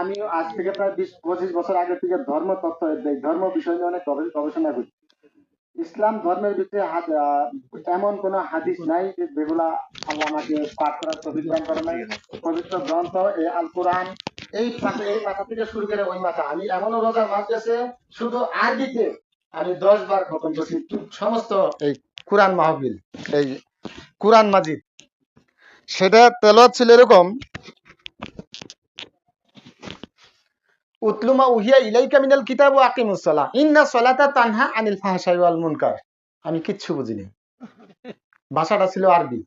আমি আজ থেকে প্রায় 20-25 বছর আগে থেকে ধর্ম তত্ত্ব ধর্ম বিষয় নিয়ে অনেক গবেষণা করি। ইসলাম ধর্মের ভিতরে এমন কোন হাদিস নাই যেগুলা আল্লাহ আমাকে পাঠ করার তৌফিক দান করে নাই। পবিত্র গ্রন্থ এই আল কোরআন, এই মাথা থেকে শুরু করে ওই মাথা, আমি এমনও রোজা মাস গেছে শুধু আরবিতে আমি 10 বার খতম করছি সমস্ত এই কোরআন মাহফিল, এই কোরআন মাজিদ। সেটা তেলাওয়াত ছিল এরকম: উতলুমা উহিয়া ইলাইকা মিনাল কিতাব ওয়া আকিমুস সালাহ ইন্না সালাতা তানহা আনিল ফাহশাই ওয়াল মুনকার। আমি কিচ্ছু বুঝিনি, ভাষাটা ছিল আরবি।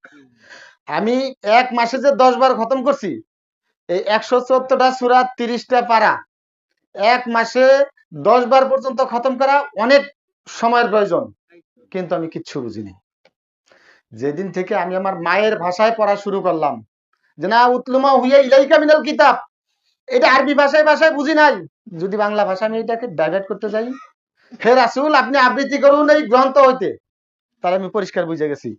আমি এক মাসে যে 10 বার খতম করছি, এই 174টা সূরা 30টা পারা, এক মাসে 10 বার পর্যন্ত খতম করা অনেক সময়ের প্রয়োজন, কিন্তু আমি কিচ্ছু বুঝিনি। যেদিন থেকে আমি আমার মায়ের ভাষায় পড়া শুরু করলাম, যে না উতলুমা হুইয়া ইলাইকা মিনাল কিতাব, এটা আরবি ভাষায় বুঝি নাই, যদি বাংলা ভাষা আমি এটাকে ডাইভার্ট করতে যাই, হে রাসূল আপনি আবৃত্তি করুন এই গ্রন্থ হইতে, তাহলে আমি পরিষ্কার বুঝে গেছি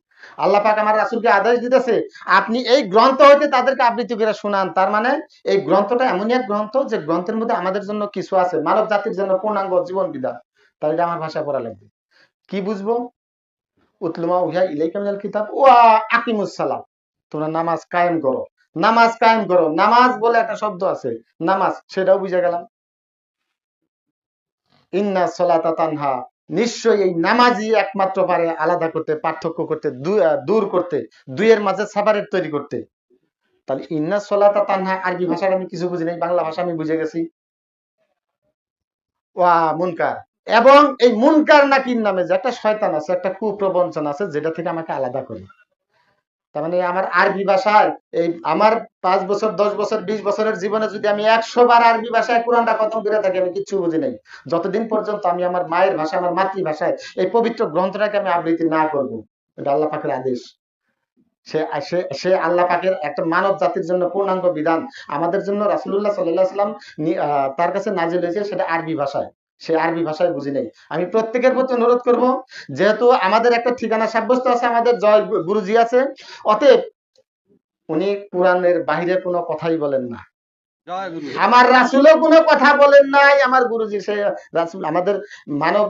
আল্লাহ পাক আমার রাসূলকে আদেশ দিতেছে আপনি এই গ্রন্থ হইতে তাদেরকে আবৃত্তি করে শোনান। তার মানে এই গ্রন্থটা এমনই এক গ্রন্থ যে গ্রন্থের মধ্যে আমাদের জন্য কিছু আছে, মানব জাতির জন্য পূর্ণাঙ্গ জীবন বিধান। তাহলে এটা আমার ভাষায় পড়া লাগবে। কি বুঝবো? উতলুমা উহিয়া ইলাইকা মিনাল কিতাব ওয়া আকিমুস সালাত, তোমরা নামাজ কায়েম করো, নামাজ কায়েম করো। নামাজ বলে একটা শব্দ আছে, নামাজ, সেটাও বুঝে গেলাম। ইন্না সলাতা তানহা, নিশ্চয়ই এই নামাজই একমাত্র পারে আলাদা করতে, পার্থক্য করতে, দূর করতে, দুইয়ের মাঝে সেপারেট তৈরি করতে। তাহলে ইন্না সলাতা তানহা আরবি ভাষাটা আমি কিছু বুঝি নাই, বাংলা ভাষা আমি বুঝে গেছি। ওয়া মুনকার, এবং এই মুনকার নাকির নামে যে একটা শয়তান আছে, একটা কুপ্রবঞ্চনা আছে, যেটা থেকে আমাকে আলাদা করে। তার মানে আমার আরবি ভাষায় এই আমার 5 বছর 10 বছর 20 বছরের জীবনে যদি আমি 100 বার আরবি ভাষায় কোরআনটা খতম করে থাকি, আমি কিচ্ছু বুঝি নাই, যতদিন পর্যন্ত আমি আমার মায়ের ভাষা, আমার মাতৃভাষায় এই পবিত্র গ্রন্থটাকে আমি আবৃত্তি না করব। এটা আল্লাহ পাকের আদেশ। সে সে সে আল্লাহ পাকের একটা মানব জাতির জন্য পূর্ণাঙ্গ বিধান, আমাদের জন্য রাসূলুল্লাহ সাল্লাল্লাহু আলাইহি ওয়াসাল্লাম তার কাছে নাজিল হয়েছে, সেটা আরবি ভাষায়। সে আরবি ভাষায় বুঝি নাই। আমি প্রত্যেকের প্রতি অনুরোধ করব, যেহেতু আমাদের একটা ঠিকানা সাব্যস্ত আছে, আমাদের জয় গুরুজি আছে, অতএব উনি কোরআনের বাহিরে কোনো কথাই বলেন না, আমার রাসূলও কোনো কথা বলেন নাই, আমার গুরুজি সে রাসূল আমাদের মানব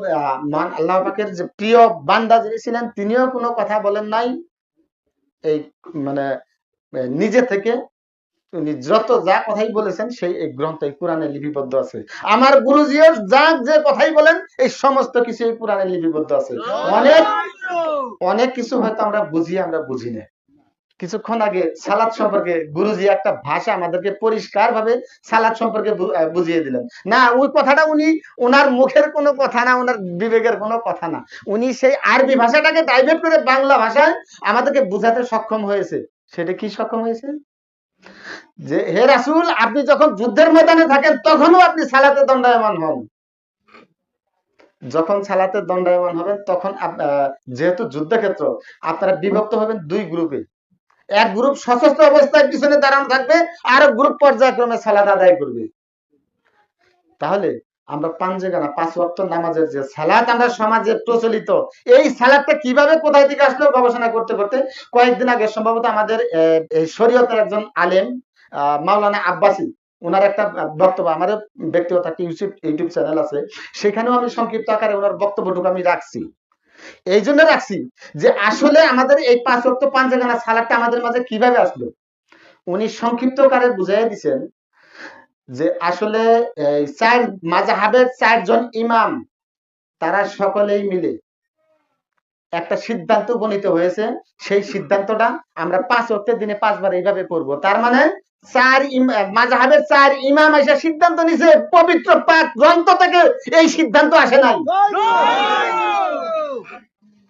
আল্লাহ পাকের যে প্রিয় বান্দা যিনি ছিলেন, তিনিও কোনো কথা বলেন নাই। এই মানে নিজে থেকে উনি যত যা কথাই বলেছেন সেই এই গ্রন্থে কোরআনে লিপিবদ্ধ আছে। আমার গুরুজিও যা যে কথাই বলেন এই সমস্ত কিছু এই কোরআনে লিপিবদ্ধ আছে। অনেক অনেক কিছু হয়তো আমরা বুঝি না। কিছুক্ষণ আগে সালাদ সম্পর্কে গুরুজি একটা ভাষা আমাদেরকে পরিষ্কার ভাবে সালাদ সম্পর্কে বুঝিয়ে দিলেন। না, ওই কথাটা উনি ওনার মুখের কোনো কথা না, ওনার বিবেকের কোনো কথা না, উনি সেই আরবি ভাষাটাকে ডাইভার্ট করে বাংলা ভাষায় আমাদেরকে বুঝাতে সক্ষম হয়েছে। সেটা কি সক্ষম হয়েছে? যে হে রাসূল আপনি যখন যুদ্ধের ময়দানে থাকেন তখনও আপনি সালাতে দণ্ডায়মান হন, যখন সালাতে দণ্ডায়মান হবেন তখন যেহেতু যুদ্ধক্ষেত্র, আপনারা বিভক্ত হবেন দুই গ্রুপে। এক গ্রুপ সশস্ত্র অবস্থায় পিছনে দাঁড়ানো থাকবে, আর এক গ্রুপ পর্যায়ক্রমে সালাত আদায় করবে। তাহলে আমরা পাঞ্জেগানা 5 ওয়াক্ত নামাজের যে সালাত আমরা সমাজে প্রচলিত, এই সালাতটা কিভাবে কোথায় থেকে আসলো গবেষণা করতে করতে কয়েকদিন আগে সম্ভবত আমাদের শরীয়তের একজন আলেম মাওলানা আব্বাসী, ওনার একটা বক্তব্য, আমার ব্যক্তিগত একটা ইউটিউব চ্যানেল আছে, সেখানেও আমি সংক্ষিপ্ত আকারে ওনার বক্তব্যটুকু আমি রাখছি। এই জন্য রাখছি যে আসলে আমাদের এই 5 ওয়াক্ত পাঞ্জেগানা সালাতটা আমাদের মাঝে কিভাবে আসলো। উনি সংক্ষিপ্ত আকারে বুঝাইয়া দিচ্ছেন যে আসলে চার মাযহাবের 4 জন ইমাম, তারা সকলেই মিলে একটা সিদ্ধান্ত উপনীত হয়েছে, সেই সিদ্ধান্তটা আমরা 5 ওয়াক্তের দিনে 5 বার এইভাবে করব। তার মানে মাযহাবের 4 ইমাম এসে সিদ্ধান্ত নিছে, পবিত্র পাক গ্রন্থ থেকে এই সিদ্ধান্ত আসে নাই।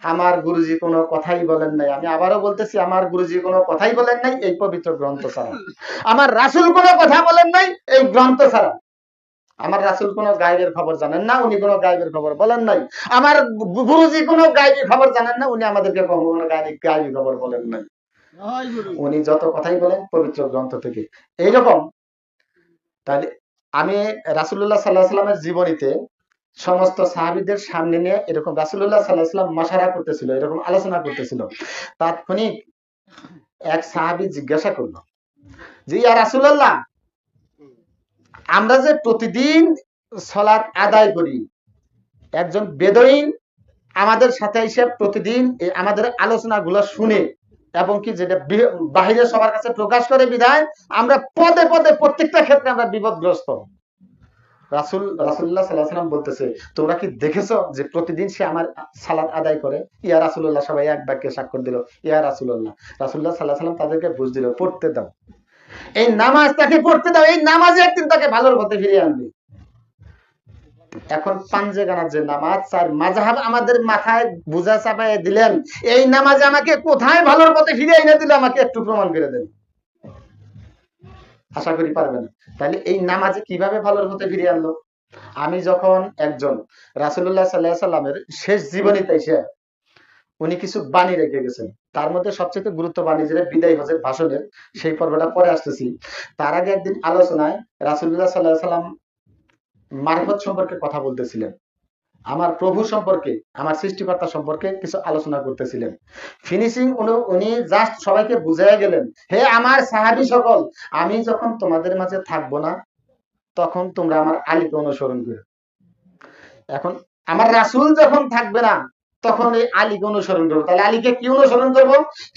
আমার গুরুজি কোনো কথাই বলেন নাই, আমি আবারও বলতেছি, আমার গুরুজি কোনো কথাই বলেন নাই এই পবিত্র গ্রন্থ ছাড়া। আমার রাসূল কোনো কথা বলেন নাই এই গ্রন্থ ছাড়া। আমার রাসূল কোনো গায়েবের খবর জানেন না, উনি কোনো গায়েবের খবর বলেন নাই। আমার গুরুজি কোনো গায়েবী খবর জানেন না, উনি আমাদেরকে কখনো গায়েবী খবর বলেন নাই। উনি যত কথাই বলেন পবিত্র গ্রন্থ থেকে। এইরকম তাহলে আমি রাসূলুল্লাহ সাল্লাল্লাহু আলাইহি ওয়াসাল্লামের জীবনীতে সমস্ত সাহাবীদের সামনে নিয়ে এরকম রাসূলুল্লাহ সাল্লাল্লাহু আলাইহি ওয়াসাল্লাম মাশারা করতেছিল, এরকম আলোচনা করতেছিল। তাৎক্ষণিক এক সাহাবী জিজ্ঞাসা করলো যে ইয়া রাসূলুল্লাহ, আমরা যে প্রতিদিন সালাত আদায় করি, একজন বেদইন আমাদের সাথে এসে প্রতিদিন আমাদের আলোচনাগুলো শুনে এবং কি যেটা বাহিরে সবার কাছে প্রকাশ করে বিধায় আমরা পদে পদে প্রত্যেকটা ক্ষেত্রে আমরা বিপদগ্রস্ত। রাসূলুল্লাহ সাল্লাল্লাহু আলাইহি ওয়াসাল্লাম বলতেছে, তোমরা কি দেখেছো যে প্রতিদিন সে আমার সালাত আদায় করে? ইয়া রাসূলুল্লাহ, সবাই এক বাক্যে স্বাক্ষর দিল, ইয়া রাসূলুল্লাহ। রাসূলুল্লাহ সাল্লাল্লাহু আলাইহি ওয়াসাল্লাম তাদেরকে বুঝ দিল, পড়তে দাও, এই নামাজ তাকে পড়তে দাও, এই নামাজে একদিন তাকে ভালোর পথে ফিরিয়ে আনবে। এখন পাঞ্জেগানার যে নামাজ, স্যার মাযহাব আমাদের মাথায় বোঝা চাপায় দিলেন, এই নামাজে আমাকে কোথায় ভালোর পথে ফিরিয়ে এনে দিল, আমাকে একটু প্রমাণ করে দেন। আশা করি পারবেন। তাহলে এই নামাজে কিভাবে ভালোর পথে ফিরিয়ে আনলো? আমি যখন একজন রাসূলুল্লাহ সাল্লাল্লাহু আলাইহি সাল্লামের শেষ জীবনীতে এসে উনি কিছু বাণী রেখে গেছেন, তার মধ্যে সবচেয়ে গুরুত্ব বাণী যেটা বিদায় হজের ভাষণের, সেই পর্বটা পরে আসতেছি। তার আগে একদিন আলোচনায় রাসূলুল্লাহ সাল্লাল্লাহু আলাইহি সাল্লাম মারিফত সম্পর্কে কথা বলতেছিলেন, আমার প্রভু সম্পর্কে, আমার সৃষ্টিকর্তা সম্পর্কে কিছু আলোচনা করতেছিলেন। ফিনিশিং উনি জাস্ট সবাইকে বুঝাইয়া গেলেন, হে আমার সাহাবী সকল, আমি যখন তোমাদের মাঝে থাকবো না তখন তোমরা আমার আলীকে অনুসরণ করো। এখন আমার রাসূল যখন থাকবে না তখন এই আলীকে অনুসরণ করবো। তাহলে আলীকে কি অনুসরণ করব?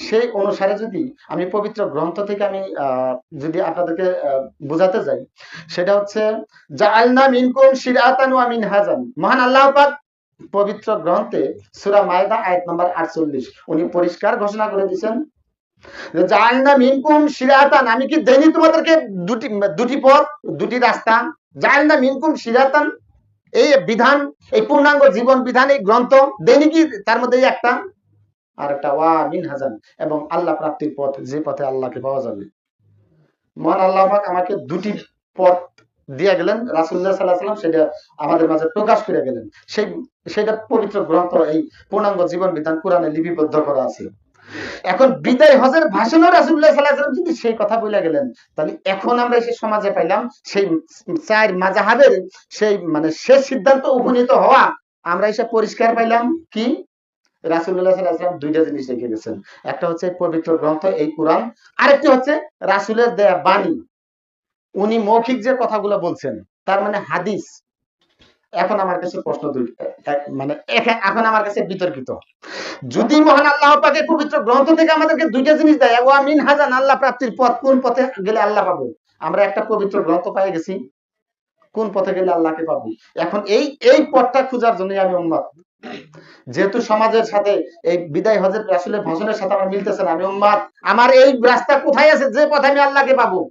সেই অনুসারে যদি আমি পবিত্র গ্রন্থ থেকে আমি যদি আপনাদেরকে বোঝাতে যাই, সেটা হচ্ছে জাআলনা মিনকুম শিরআতান ওয়া মিনহাজান। মহান আল্লাহ পাক পবিত্র গ্রন্থে সূরা মায়দা আয়াত নাম্বার 48 উনি পরিষ্কার ঘোষণা করে দিয়েছেন, জাআলনা মিনকুম শিরআতান, আমি কি দেইনি তোমাদেরকে দুটি পথ, দুটি রাস্তা? জাআলনা মিনকুম শিরআতান, এই বিধান, এই পূর্ণাঙ্গ জীবন বিধান, এই গ্রন্থ দেয়নি কি তার মধ্যে একটা? আর একটা ওয়া মিনহাজান, এবং আল্লাহ প্রাপ্তির পথ, যে পথে আল্লাহকে পাওয়া যাবে। মহান আল্লাহ পাক আমাকে দুটি পথ দিয়ে গেলেন, রাসূলুল্লাহ সাল্লাল্লাহু আলাইহি ওয়াসাল্লাম সেটা আমাদের মাঝে প্রকাশ করে গেলেন। সেটা পবিত্র গ্রন্থ, এই পূর্ণাঙ্গ জীবন বিধান কোরআনে লিপিবদ্ধ করা আছে। এখন বিদায় হজের ভাষণে রাসূলুল্লাহ সাল্লাল্লাহু আলাইহি ওয়াসাল্লাম যদি সেই কথা বলে গেলেন, তাহলে এখন আমরা এসে সমাজে পাইলাম সেই চার মাযহাবের সেই মানে শেষ সিদ্ধান্ত উপনীত হওয়া, আমরা এসে পরিষ্কার পাইলাম কি রাসূলুল্লাহ সাল্লাল্লাহু আলাইহি ওয়াসাল্লাম দুইটা জিনিস রেখে গেছেন, একটা হচ্ছে পবিত্র গ্রন্থ এই কোরআন, আরেকটি হচ্ছে রাসূলের দেয়া বাণী, উনি মৌখিক যে কথাগুলো বলছেন তার মানে হাদিস। এখন আমার কাছে প্রশ্ন মানে এখন আমার কাছে বিতর্কিত, যদি মহান আল্লাহ পাকের পবিত্র গ্রন্থ থেকে আমাদেরকে দুইটা জিনিস দেয়, ওয়া মিনহাজান, আল্লাহ প্রাপ্তির পথ, কোন পথে গেলে আল্লাহ পাবো, আমরা একটা পবিত্র গ্রন্থ পেয়ে গেছি, কোন পথে গেলে আল্লাহকে পাবো। এখন এই পথটা খোঁজার জন্যই আমি উম্মত, যেহেতু সমাজের সাথে এই বিদায় হজের রাসূলের ভাষণের সাথে আমার মিলতেছে না, আমি উম্মত, আমার এই রাস্তা কোথায় আছে যে পথে আমি আল্লাহকে পাবো?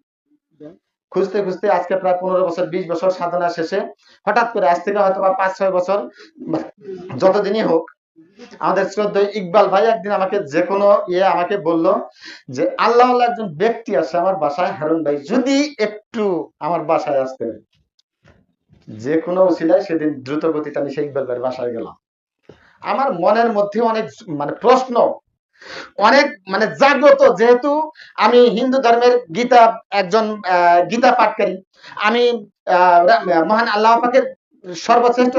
খুঁজতে খুঁজতে আজকে প্রায় 15 বছর 20 বছর সাধনা শেষে হঠাৎ করে আজ থেকে হয়তো 5-6 বছর, যতদিনই হোক, আমাদের শ্রদ্ধেয় ইকবাল ভাই একদিন আমাকে যে কোনো আমাকে বলল যে আল্লাহ একজন ব্যক্তি আছে আমার বাসায়, হারুন ভাই যদি একটু আমার বাসায় আসতে। যে কোনো উসিলায় সেদিন দ্রুত গতিতে আমি সেই ইকবাল ভাইয়ের বাসায় গেলাম। আমার মনের মধ্যে অনেক মানে প্রশ্ন, অনেক মানে জাগ্রত, যেহেতু আমি হিন্দু ধর্মের গীতা একজন গীতা পাঠকারী, আমি মহান আল্লাহ পাকের সর্বশ্রেষ্ঠ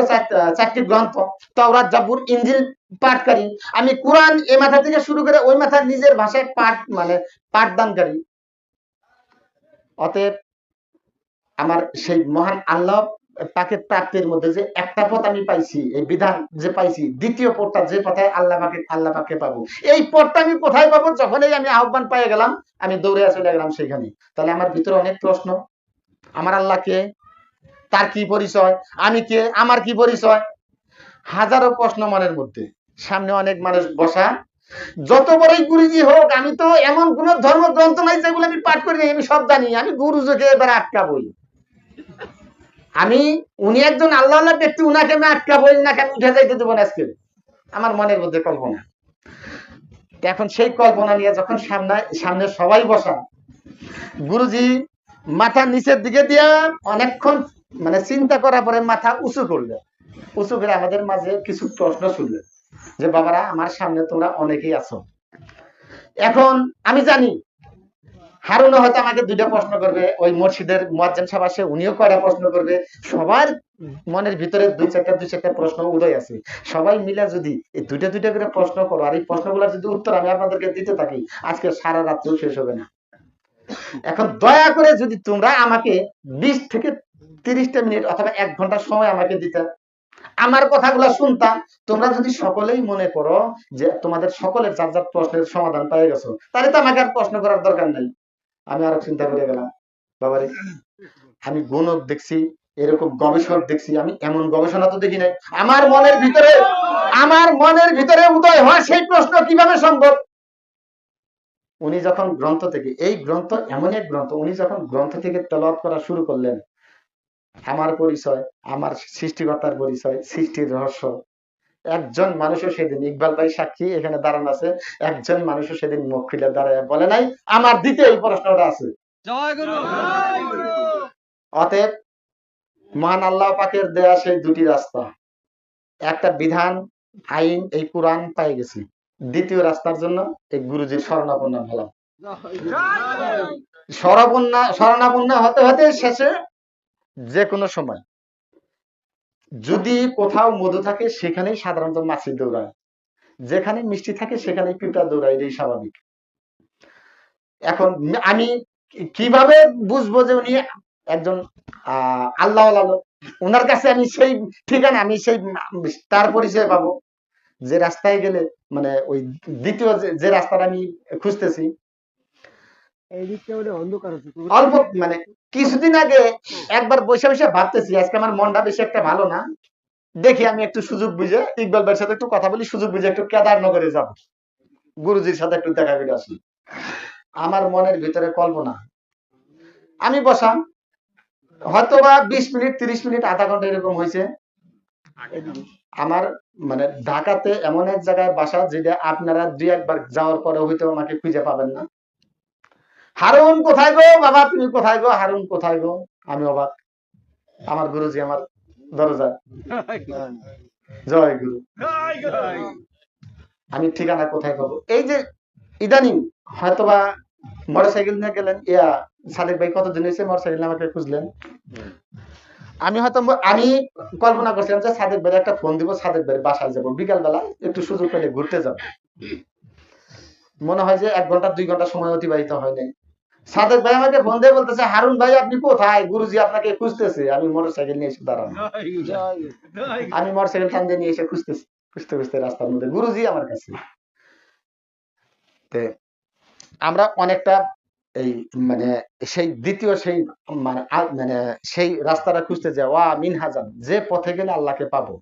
চারটি গ্রন্থ তাওরাত, জাবুর, ইনজিল পাঠকারী, আমি কোরআন এই মাথা থেকে শুরু করে ওই মাথা নিজের ভাষায় পাঠ মানে পাঠদানকারী। অতএব আমার সেই মহান আল্লাহ পাকের প্রাপ্তির মধ্যে যে একটা পথ আমি পাইছি, এই বিধান যে পাইছি, দ্বিতীয় পথটা যে পথে আল্লাহ পাকে পাবো, এই পথটা আমি কোথায় পাবো? যখনই আমি আহ্বান পেয়ে গেলাম আমি দৌড়ে চলে গেলাম সেখানে। তাহলে আমার ভিতরে অনেক প্রশ্ন, আমার আল্লাহ কে, তার কি পরিচয়, আমি কে, আমার কি পরিচয়, হাজারো প্রশ্ন মনের মধ্যে। সামনে অনেক মানুষ বসা, যত বড়ই গুরুজি হোক, আমি তো এমন কোন ধর্মগ্রন্থ নাই যেগুলো আমি পাঠ করি নাই, আমি সব জানি, আমি গুরুজিকে এবার আটকাবই, আমি উনি একজন আল্লাহ ব্যক্তি, উনাকে আমি আটকাবই, উনাকে আমি উঠে যাইতে দেবো না আজকে, আমার মনের মধ্যে কল্পনা। এখন সেই কল্পনা নিয়ে যখন সামনে সবাই বসা, গুরুজি মাথা নিচের দিকে দিয়ে অনেকক্ষণ মানে চিন্তা করার পরে মাথা উঁচু করলেন, উঁচু করে আমাদের মাঝে কিছু প্রশ্ন শুনলেন যে বাবারা আমার সামনে তোমরা অনেকেই আছো, এখন আমি জানি হারুনও হয়তো আমাকে দুইটা প্রশ্ন করবে, ওই মসজিদের মুয়াজ্জিন সাহেব আসে উনিও কয়টা প্রশ্ন করবে, সবার মনের ভিতরে দুই চারটা প্রশ্ন উদয় আছে, সবাই মিলে যদি এই দুইটা করে প্রশ্ন করো আর এই প্রশ্নগুলোর যদি উত্তর আমি আপনাদেরকে দিতে থাকি, আজকে সারা রাত্রেও শেষ হবে না। এখন দয়া করে যদি তোমরা আমাকে 20 থেকে 30টা মিনিট অথবা 1 ঘন্টা সময় আমাকে দিতে, আমার কথাগুলো শুনতাম। তোমরা যদি সকলেই মনে করো যে তোমাদের সকলের যার যার প্রশ্নের সমাধান পেয়ে গেছো, তাহলে তো আমাকে আর প্রশ্ন করার দরকার নাই। আমি আরো চিন্তা করে গেলাম, বাবারে আমি গণক দেখছি, এরকম গবেষক দেখছি, আমি এমন গবেষণা তো দেখি নাই। আমার মনের ভিতরে উদয় হওয়া সেই প্রশ্ন কিভাবে সম্ভব? উনি যখন গ্রন্থ থেকে, এই গ্রন্থ এমন এক গ্রন্থ, উনি যখন গ্রন্থ থেকে তেলাওয়াত করা শুরু করলেন, আমার পরিচয়, আমার সৃষ্টিকর্তার পরিচয়, সৃষ্টির রহস্য, একজন মানুষও সেদিন, ইকবাল ভাই সাক্ষী এখানে দাঁড়ান আছে, একজন মানুষও সেদিন মুখ খুলে দাঁড়ায় বলে নাই আমার দ্বিতীয় এই প্রশ্নটা আছে। অতএব মহান আল্লাহ পাকের দেয়া সেই দুটি রাস্তা, একটা বিধান আইন এই কোরআন পাই গেছি, দ্বিতীয় রাস্তার জন্য এই গুরুজির শরণাপন্ন হলাম। শরণাপন্ন হতে হতে শেষে যে কোনো সময় যদি কোথাও মধু থাকে সেখানেই সাধারণত মাছি দৌড়ায়, যেখানে মিষ্টি থাকে সেখানেই পিঁপড়া দৌড়ায়, এটাই স্বাভাবিক। এখন আমি কিভাবে বুঝবো যে উনি একজন আল্লাহ লোক? ওনার কাছে আমি সেই ঠিকানা, আমি সেই তার পরিচয় পাবো যে রাস্তায় গেলে, মানে ওই দ্বিতীয় যে রাস্তাটা আমি খুঁজতেছি। অল্প মানে কিছুদিন আগে একবার বসে বসে ভাবতেছি, আজকে আমার মনটা বেশি একটা ভালো না, দেখি আমি একটু সুযোগ বুঝে ইকবাল ভাইয়ের সাথে একটু কথা বলি, সুযোগ বুঝে একটু কেদারনগরে যাব, গুরুজির সাথে একটু দেখা করে আসি। আমার মনের ভিতরে কল্পনা, আমি বসাম হয়তো বা 20 মিনিট 30 মিনিট আধা ঘন্টা এরকম হয়েছে। আমার মানে ঢাকাতে এমন এক জায়গায় বাসা যেটা আপনারা 2-1 বার যাওয়ার পরে হয়তো আমাকে খুঁজে পাবেন না। হারুন কোথায় গো বাবা, তুমি কোথায় গো, হারুন কোথায় গো? আমি অবাক, আমার গুরুজি আমার দরজা, জয় গুরু। আমি ঠিকানা কোথায় পাবো? এই যে ইদানিং হয়তোবা মোটরসাইকেল নিয়ে গেলেন, সাদেক ভাই কতদিন হয়েছে মোটরসাইকেল আমাকে খুঁজলেন, আমি হয়তো আমি কল্পনা করছিলাম যে সাদেক ভাই একটা ফোন দিব, সাদেক ভাই বাসায় যাবো, বিকাল বেলা একটু সুযোগ পেলে ঘুরতে যাব। মনে হয় যে 1 ঘন্টা 2 ঘন্টা সময় অতিবাহিত হয় নাই। সাদেক ভাই আমাকে ফোন দিয়ে বলতেছে, হারুন ভাই আপনি কোথায়, গুরুজি আপনাকে খুঁজতেছে। আমি মোটরসাইকেল নিয়ে এসে দাঁড়ানো, আমি মোটরসাইকেল টান দিয়ে নিয়ে এসে খুঁজতেছি, খুঁজতে খুঁজতে রাস্তার মধ্যে গুরুজি আমার কাছে। আমরা অনেকটা এই মানে সেই দ্বিতীয় সেই মানে সেই রাস্তাটা খুঁজতে যাওয়া মিনহাজান, যে পথে গেলে আল্লাহকে পাবো,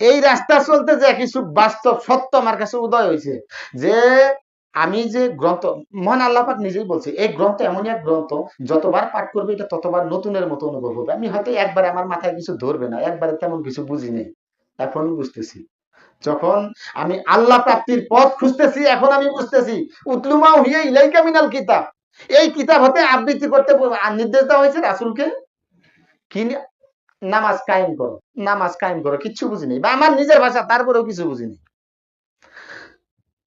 এই রাস্তা চলতে যে কিছু বাস্তব সত্য আমার কাছে উদয় হয়েছে যে আমি যে গ্রন্থ, মহান আল্লাহ পাক নিজেই বলছে এই গ্রন্থ এমনই এক গ্রন্থ, যতবার পাঠ করবে এটা ততবার নতুনের মতো অনুভব হবে। আমি হয়তো একবারে আমার মাথায় কিছু ধরবে না, একবারে তেমন কিছু বুঝি নেই, এখন বুঝতেছি। যখন আমি আল্লাহ প্রাপ্তির পথ খুঁজতেছি, এখন আমি বুঝতেছি উতলুমা হুইয়া ইলাইকা মিনাল কিতাব, এই কিতাব হতে আবৃত্তি করতে নির্দেশ দেওয়া হয়েছে রাসূলকে, কি নামাজ কায়েম করো, নামাজ কায়েম করো। কিচ্ছু বুঝিনি, বা আমার নিজের ভাষা, তারপরেও কিছু বুঝিনি।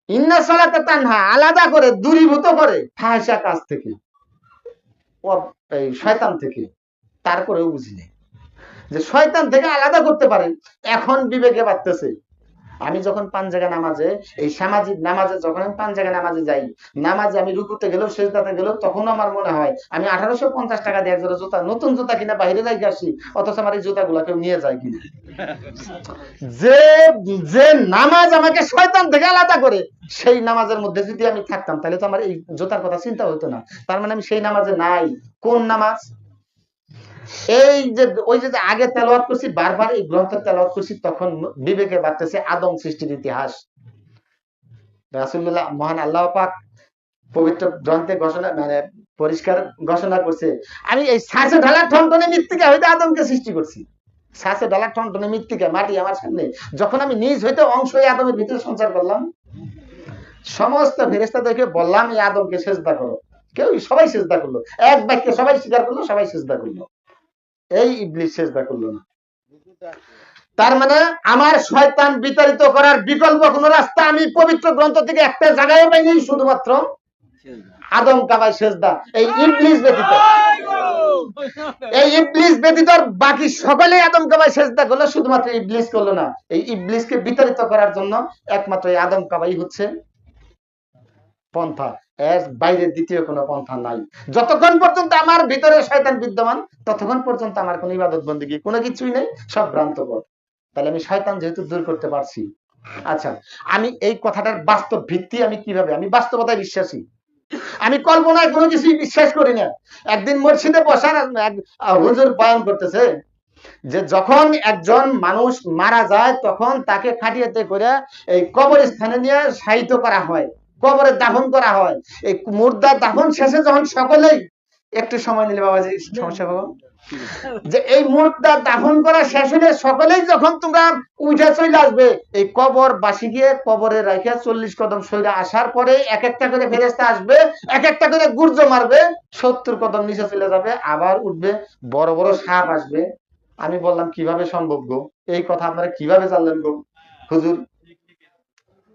ইন্না সালাতা তানহা, আলাদা করে দূরীভূত করে ফাহিশা কাজ থেকে, এই শয়তান থেকে, তারপরেও বুঝিনি যে শয়তান থেকে আলাদা করতে পারে। এখন বিবেকে বাড়তেছে। আমি যখন 5 জায়গায় নামাজে, এই সামাজিক নামাজে যখন আমি 5 জায়গায় নামাজে যাই, নামাজে আমি রুকুতে গেলেও সেজদাতে গেলেও তখন আমার মনে হয় আমি 1850 টাকা দিয়ে একজোড়া জুতা, নতুন জুতা কিনা বাইরে রেখে আসি, অথচ আমার এই জুতাগুলা কেউ নিয়ে যায় কিনা। যে যে নামাজ আমাকে শয়তান থেকে আলাদা করে, সেই নামাজের মধ্যে যদি আমি থাকতাম তাহলে তো আমার এই জুতার কথা চিন্তা হতো না। তার মানে আমি সেই নামাজে নাই। কোন নামাজ? এই যে ওই যে আগে তেলাওয়াত করছি, বারবার এই গ্রন্থ তেলাওয়াত করছি, তখন বিবেকে বাড়তেছে আদম সৃষ্টির ইতিহাস। রাসূলুল্লাহ মহান আল্লাহ পাক পবিত্র গ্রন্থে ঘোষণা মানে পরিষ্কার ঘোষণা করছে, আমি এই শ্বাসে ঢালা ঠনঠনে মৃত্তিকা হইতে আদমকে সৃষ্টি করছি। শ্বাসে ঢালা ঠনঠনে মৃত্তিকা মাটি আমার সামনে, যখন আমি নিজ হইতে অংশ এই আদমের ভিতরে সঞ্চার করলাম, সমস্ত ফেরেশতাদেরকে বললাম এই আদমকে সেজদা করো, কেউ সবাই সেজদা করলো, এক বাক্যে সবাই স্বীকার করলো, সবাই সেজদা করলো, এই ইবলিস সেজদা করলো না। তার মানে আমার শয়তান বিতাড়িত করার বিকল্প কোন রাস্তা আমি পবিত্র গ্রন্থ থেকে একটা জায়গায় পাইনি, শুধুমাত্র আদম কাবায় সেজদা। এই ইবলিস ব্যতীত, এই ইবলিস ব্যতীত বাকি সকলে আদম কাবায় সেজদা করলো, শুধুমাত্র ইবলিস করলো না। এই ইবলিসকে বিতাড়িত করার জন্য একমাত্র এই আদম কাবাই হচ্ছে পন্থা। এর বাইরে দ্বিতীয় কোনো পন্থা নাই। যতক্ষণ পর্যন্ত আমার ভিতরে শয়তান বিদ্যমান ততক্ষণ পর্যন্ত আমার কোনো ইবাদত বন্দেগী কোনো কিছুই নেই, সব ভ্রান্ত পথ। তাহলে আমি শয়তান যেহেতু দূর করতে পারছি, আচ্ছা আমি এই কথাটার বাস্তব ভিত্তি আমি কিভাবে, আমি বাস্তবতায় বিশ্বাসী, আমি কল্পনায় কোনো কিছুই বিশ্বাস করি না। একদিন মসজিদে বসার হুজুর বয়ান করতেছে যে যখন একজন মানুষ মারা যায় তখন তাকে খাটিয়াতে করে এই কবরস্থানে নিয়ে শায়িত করা হয়, কবরে দাফন করা হয়। এই মুর্দা দাফন শেষে যখন সকলেই, একটু সময় নিলে বাবাজি সমস্যা হবে, যে এই মুর্দা দাফন করা শেষ হলে সকলেই যখন তোমরা উঠে চলে আসবে, এই কবর বাসি গিয়ে কবরে রাখে 40 কদম সইরা আসার পরে এক একটা করে ফেরেশতা আসবে, এক একটা করে গুর্জ মারবে, 70 কদম নিচে চলে যাবে, আবার উঠবে, বড় বড় সাপ আসবে। আমি বললাম কিভাবে সম্ভব গো, এই কথা আপনারা কিভাবে জানলেন গো হুজুর?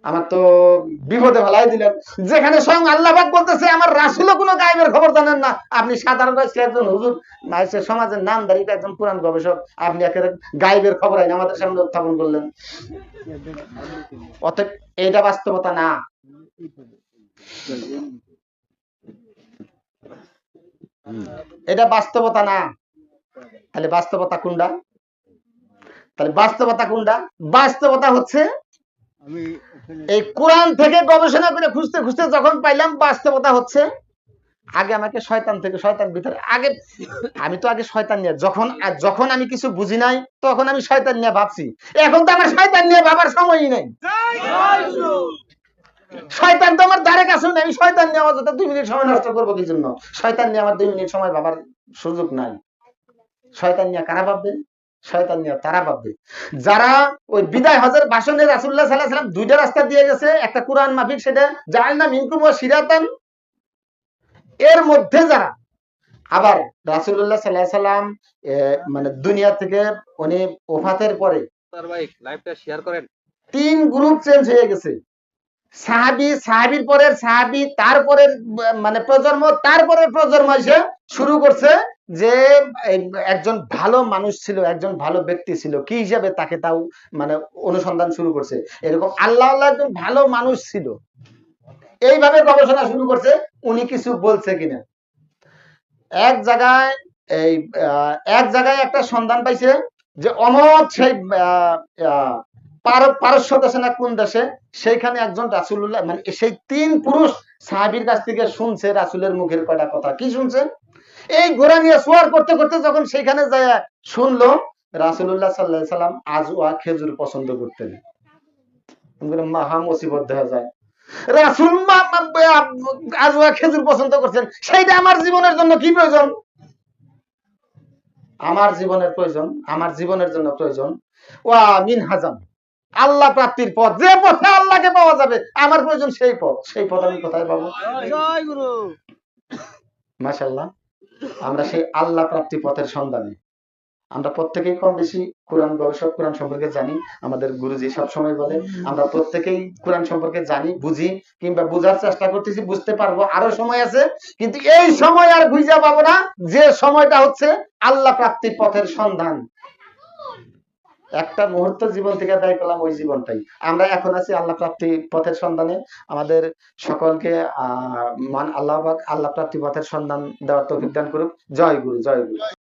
আমার তো বিপদে ফেলাই দিলেন, যেখানে স্বয়ং আল্লাহ পাক বলতেছে আমার রাসূলও কোনো গায়েবের খবর জানেন না। আপনি সাধারণ একজন হুজুর, সমাজের নামদারি একজন পুরাণ গবেষক, আপনি একেবারে গায়েবের খবর আইন আমাদের সামনে উত্থাপন করলেন। অতএব এটা বাস্তবতা না। এটা বাস্তবতা না। তাহলে বাস্তবতা কোনটা? তাহলে বাস্তবতা কোনটা? বাস্তবতা হচ্ছে এই কোরআন থেকে গবেষণা করে খুঁজতে খুঁজতে যখন পাইলাম বাস্তবতা হচ্ছে, আগে আমাকে শয়তান থেকে, শয়তান ভিতরে, আগে আমি তো আগে শয়তান নিয়ে, যখন আমি কিছু বুঝি নাই তখন আমি শয়তান নিয়ে ভাবছি। এখন তো আমার শয়তান নিয়ে ভাবার সময়ই নাই। শয়তান তো আমার ধারে কাছে নেই। আমি শয়তান নিয়ে অযথা 2 মিনিট সময় নষ্ট করবো কি জন্য? শয়তান নিয়ে আমার 2 মিনিট সময় ভাবার সুযোগ নাই। শয়তান নিয়ে কারা ভাববে? শয়তান নিয়ে তারা ভাববে যারা ওই বিদায় হজের ভাষণে রাসূলুল্লাহ সাল্লাল্লাহু আলাইহি ওয়াসাল্লাম দুইটা রাস্তা দিয়ে গেছে, একটা কোরআন মাফিক, সেটা জাআলনা মিনকুম ওয়া শিরাতান, এর মধ্যে যারা আবার রাসূলুল্লাহ সাল্লাল্লাহু আলাইহি ওয়াসাল্লাম মানে দুনিয়া থেকে উনি ওফাতের পরে স্যার ভাই লাইভটা শেয়ার করেন, 3 গ্রুপ চেঞ্জ হয়ে গেছে। সাহাবী, সাহাবীর পরের সাহাবী, তারপরের মানে প্রজন্ম, তারপরের প্রজন্ম এসে শুরু করছে যে একজন ভালো মানুষ ছিল, একজন ভালো ব্যক্তি ছিল, কি হিসাবে তাকে তাও মানে অনুসন্ধান শুরু করছে। এরকম আল্লাহ আল্লাহ একজন ভালো মানুষ ছিল, এইভাবে গবেষণা শুরু করছে উনি কিছু বলছে কিনা। এক জায়গায় এক জায়গায় একটা সন্ধান পাইছে যে অমত সেই পারস্য দেশে না কোন দেশে, সেইখানে একজন রাসূলুল্লাহ মানে সেই 3 পুরুষ সাহাবীর কাছ থেকে শুনছে রাসূলের মুখের কয়টা কথা। কি শুনছে? এই ঘোড়া নিয়ে সোয়ার করতে করতে যখন সেখানে যায় শুনলো রাসূলুল্লাহ সাল্লাল্লাহু আলাইহি সাল্লাম আজওয়া খেজুর পছন্দ করতেন। মহা মুসিবত দেখা যায়, রাসূল আজওয়া খেজুর পছন্দ করছেন, সেইটা আমার জীবনের জন্য কি প্রয়োজন? আমার জীবনের প্রয়োজন, আমার জীবনের জন্য প্রয়োজন ওয়া মিন হাজাম, আল্লাহ প্রাপ্তির পথ, যে পথে আল্লাহকে পাওয়া যাবে আমার প্রয়োজন সেই পথ। সেই পথ আমি কোথায় পাবো? মাশাআল্লাহ, আমরা সেই আল্লাহ প্রাপ্তি পথের সন্ধানে আমরা প্রত্যেকেই কম বেশি কোরআন গবেষক, কোরআন সম্পর্কে জানি। আমাদের গুরুজি সব সময় বলে আমরা প্রত্যেকেই কোরআন সম্পর্কে জানি, বুঝি, কিংবা বুঝার চেষ্টা করতেছি, বুঝতে পারবো, আরো সময় আছে, কিন্তু এই সময় আর খুঁজে পাবো না যে সময়টা হচ্ছে আল্লাহ প্রাপ্তির পথের সন্ধান। একটা মুহূর্ত জীবন থেকে ব্যয় করলাম ওই জীবনটাই। আমরা এখন আছি আল্লাহ প্রাপ্তি পথের সন্ধানে। আমাদের সকলকে আল্লাহ প্রাপ্তি পথের সন্ধান দেওয়ার তৌফিক দান করুক। জয় গুরু, জয় গুরু।